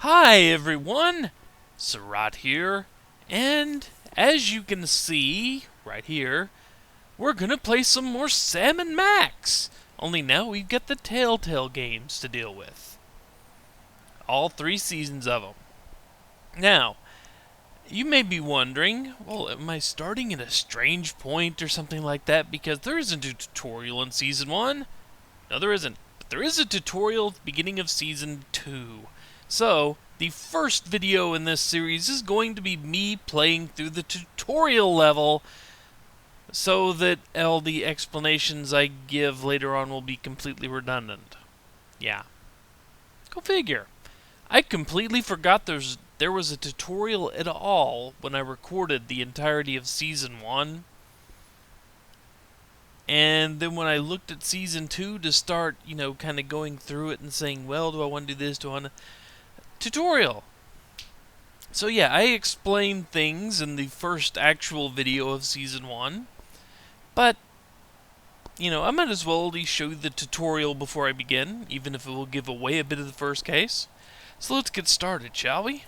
Hi everyone, Sarat here, and as you can see right here, we're gonna play some more Sam and Max. Only now we've got the Telltale Games to deal with. All 3 seasons of them. Now, you may be wondering, well, am I starting at a strange point or something like that? Because there isn't a tutorial in Season 1. No, there isn't. But there is a tutorial at the beginning of Season 2. So, the first video in this series is going to be me playing through the tutorial level so that all the explanations I give later on will be completely redundant. Yeah. Go figure. I completely forgot there was a tutorial at all when I recorded the entirety of Season 1. And then when I looked at Season 2 to start, kind of going through it and saying, well, do I want to do this? Do I want to... Tutorial. So yeah, I explained things in the first actual video of Season 1. But, I might as well at least show you the tutorial before I begin, even if it will give away a bit of the first case. So let's get started, shall we?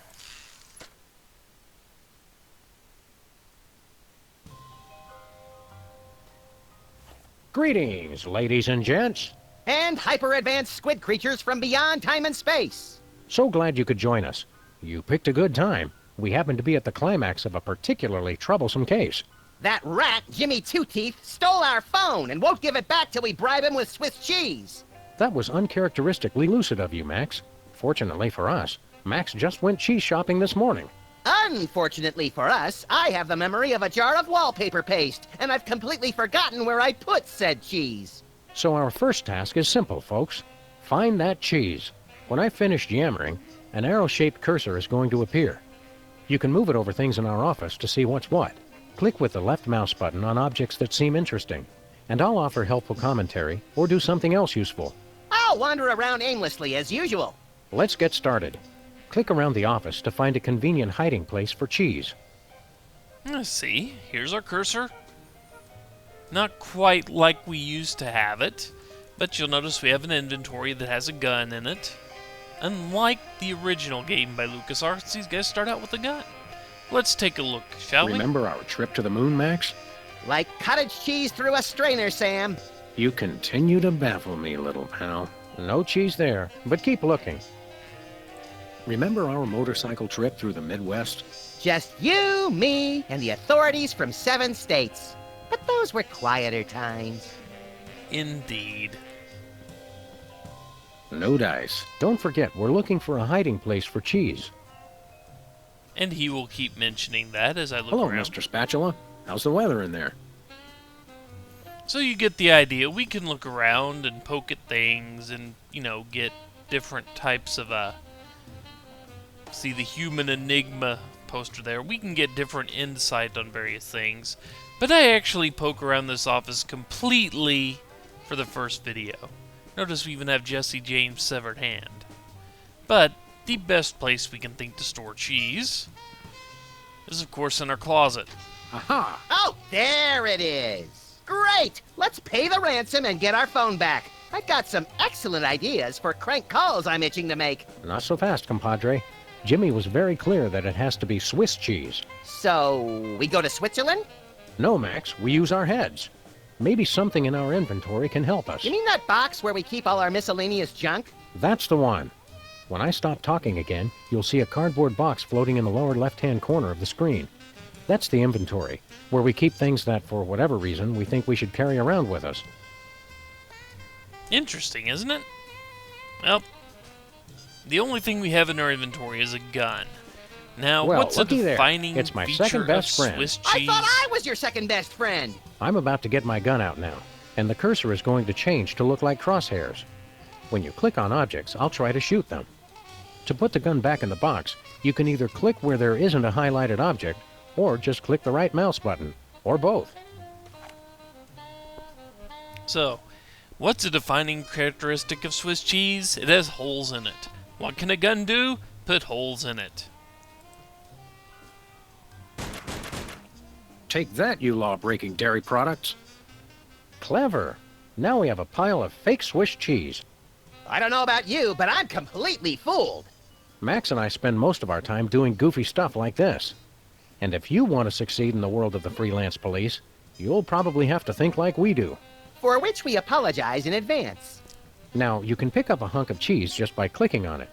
Greetings, ladies and gents. And hyper-advanced squid creatures from beyond time and space. So glad you could join us. You picked a good time. We happen to be at the climax of a particularly troublesome case. That rat, Jimmy Two-Teeth, stole our phone and won't give it back till we bribe him with Swiss cheese. That was uncharacteristically lucid of you, Max. Fortunately for us, Max just went cheese shopping this morning. Unfortunately for us, I have the memory of a jar of wallpaper paste, and I've completely forgotten where I put said cheese. So our first task is simple, folks. Find that cheese. When I finish yammering, an arrow-shaped cursor is going to appear. You can move it over things in our office to see what's what. Click with the left mouse button on objects that seem interesting, and I'll offer helpful commentary or do something else useful. I'll wander around aimlessly as usual. Let's get started. Click around the office to find a convenient hiding place for cheese. Let's see. Here's our cursor. Not quite like we used to have it, but you'll notice we have an inventory that has a gun in it. Unlike the original game by LucasArts, these guys start out with a gun. Let's take a look, shall we? Remember our trip to the moon, Max? Like cottage cheese through a strainer, Sam. You continue to baffle me, little pal. No cheese there, but keep looking. Remember our motorcycle trip through the Midwest? Just you, me, and the authorities from 7 states. But those were quieter times. Indeed. No dice. Don't forget, we're looking for a hiding place for cheese. And he will keep mentioning that as I look Hello, around. Mr. Spatula. How's the weather in there? So you get the idea. We can look around and poke at things and, get different types of, see the human enigma poster there. We can get different insight on various things. But I actually poke around this office completely for the first video. Notice we even have Jesse James' severed hand. But the best place we can think to store cheese is, of course, in our closet. Aha! Oh, there it is. Great! Let's pay the ransom and get our phone back. I've got some excellent ideas for crank calls I'm itching to make. Not so fast, compadre. Jimmy was very clear that it has to be Swiss cheese. So, we go to Switzerland? No, Max, we use our heads. Maybe something in our inventory can help us. You mean that box where we keep all our miscellaneous junk? That's the one. When I stop talking again, you'll see a cardboard box floating in the lower left-hand corner of the screen. That's the inventory, where we keep things that, for whatever reason, we think we should carry around with us. Interesting, isn't it? Well, the only thing we have in our inventory is a gun. Now, Well, what's a looky there. defining It's my feature second best of friend. Swiss I cheese? thought I was your second best friend. I'm about to get my gun out now, and the cursor is going to change to look like crosshairs. When you click on objects, I'll try to shoot them. To put the gun back in the box, you can either click where there isn't a highlighted object, or just click the right mouse button, or both. So, what's a defining characteristic of Swiss cheese? It has holes in it. What can a gun do? Put holes in it. Take that, you law-breaking dairy products. Clever. Now we have a pile of fake Swiss cheese. I don't know about you, but I'm completely fooled. Max and I spend most of our time doing goofy stuff like this. And if you want to succeed in the world of the freelance police, you'll probably have to think like we do. For which we apologize in advance. Now, you can pick up a hunk of cheese just by clicking on it.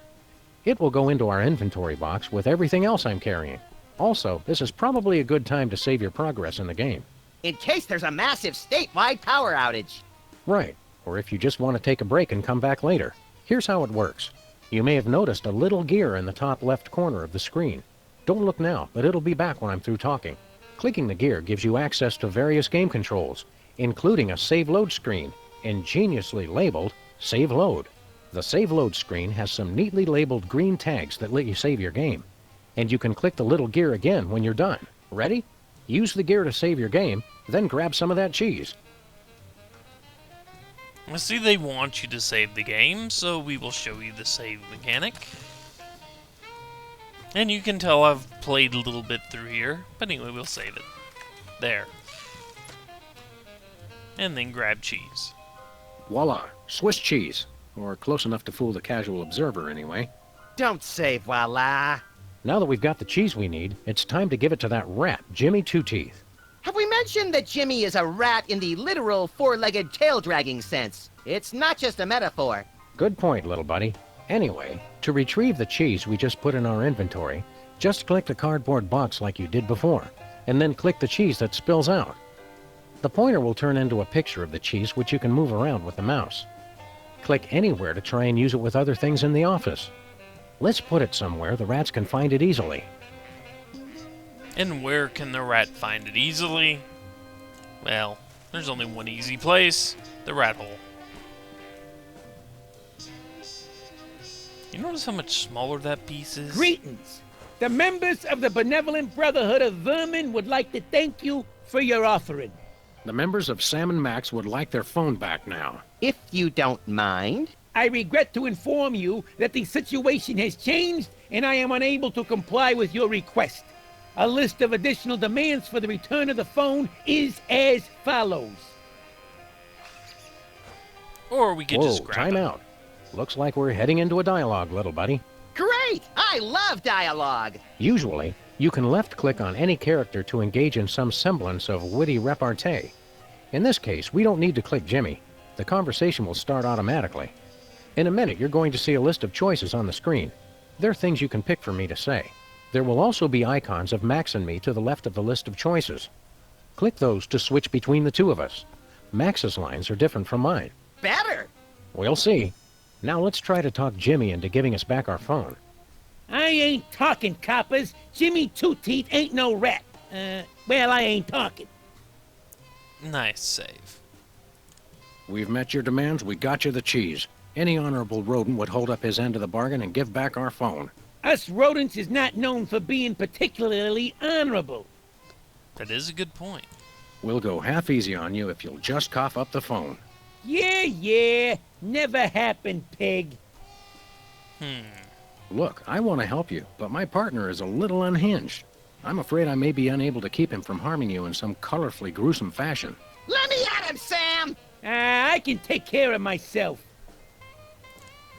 It will go into our inventory box with everything else I'm carrying. Also, this is probably a good time to save your progress in the game. In case there's a massive statewide power outage. Right, or if you just want to take a break and come back later. Here's how it works. You may have noticed a little gear in the top left corner of the screen. Don't look now, but it'll be back when I'm through talking. Clicking the gear gives you access to various game controls, including a save load screen, ingeniously labeled Save Load. The Save Load screen has some neatly labeled green tags that let you save your game. And you can click the little gear again when you're done. Ready? Use the gear to save your game, then grab some of that cheese. I see they want you to save the game, so we will show you the save mechanic. And you can tell I've played a little bit through here, but anyway, we'll save it. There. And then grab cheese. Voila, Swiss cheese. Or close enough to fool the casual observer anyway. Don't say voila. Now that we've got the cheese we need, it's time to give it to that rat, Jimmy Two-Teeth. Have we mentioned that Jimmy is a rat in the literal four-legged tail-dragging sense? It's not just a metaphor. Good point, little buddy. Anyway, to retrieve the cheese we just put in our inventory, just click the cardboard box like you did before, and then click the cheese that spills out. The pointer will turn into a picture of the cheese which you can move around with the mouse. Click anywhere to try and use it with other things in the office. Let's put it somewhere the rats can find it easily. And where can the rat find it easily? Well, there's only one easy place, the rat hole. You notice how much smaller that piece is? Greetings. The members of the Benevolent Brotherhood of Vermin would like to thank you for your offering. The members of Sam and Max would like their phone back now. If you don't mind. I regret to inform you that the situation has changed and I am unable to comply with your request. A list of additional demands for the return of the phone is as follows. Or we could Whoa, just grab time it. out. Looks like we're heading into a dialogue, little buddy. Great! I love dialogue. Usually, you can left-click on any character to engage in some semblance of witty repartee. In this case, we don't need to click Jimmy. The conversation will start automatically. In a minute, you're going to see a list of choices on the screen. They're things you can pick for me to say. There will also be icons of Max and me to the left of the list of choices. Click those to switch between the two of us. Max's lines are different from mine. Better. We'll see. Now let's try to talk Jimmy into giving us back our phone. I ain't talking, coppers. Jimmy Two-Teeth ain't no rat. Well, I ain't talking. Nice save. We've met your demands, we got you the cheese. Any honorable rodent would hold up his end of the bargain and give back our phone. Us rodents is not known for being particularly honorable. That is a good point. We'll go half easy on you if you'll just cough up the phone. Yeah. Never happened, pig. Look, I want to help you, but my partner is a little unhinged. I'm afraid I may be unable to keep him from harming you in some colorfully gruesome fashion. Let me at him, Sam! I can take care of myself.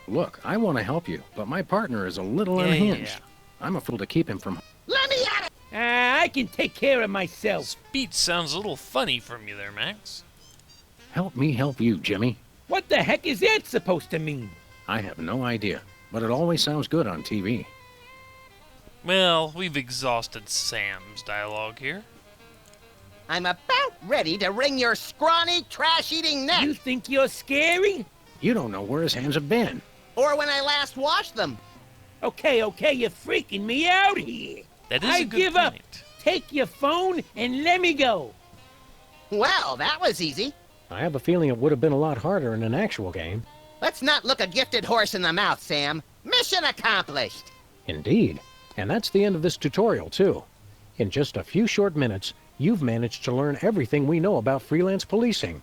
Look, I want to help you, but my partner is a little Yeah. unhinged. I'm a fool to keep him from... Let me at him! I can take care of myself. Speech sounds a little funny from you there, Max. Help me help you, Jimmy. What the heck is that supposed to mean? I have no idea, but it always sounds good on TV. Well, we've exhausted Sam's dialogue here. I'm about ready to wring your scrawny, trash-eating neck. You think you're scary? You don't know where his hands have been. Or when I last washed them. Okay, you're freaking me out here. That is I a good give point. up. Take your phone and let me go. Well, that was easy. I have a feeling it would have been a lot harder in an actual game. Let's not look a gifted horse in the mouth, Sam. Mission accomplished. Indeed. And that's the end of this tutorial, too. In just a few short minutes, you've managed to learn everything we know about freelance policing.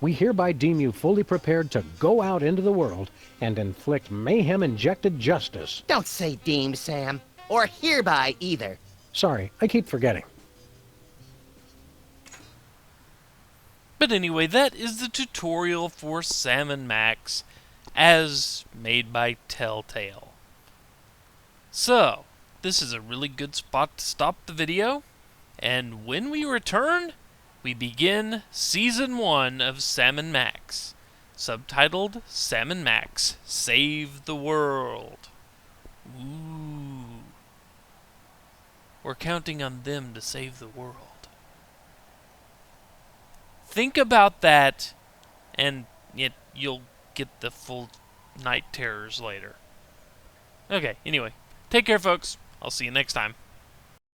We hereby deem you fully prepared to go out into the world and inflict mayhem-injected justice. Don't say deemed, Sam. Or hereby, either. Sorry, I keep forgetting. But anyway, that is the tutorial for Sam and Max, as made by Telltale. So, this is a really good spot to stop the video, and when we return, we begin Season 1 of Sam & Max, subtitled Sam & Max Save the World. Ooh. We're counting on them to save the world. Think about that, and you'll get the full night terrors later. Okay, anyway. Take care, folks. I'll see you next time.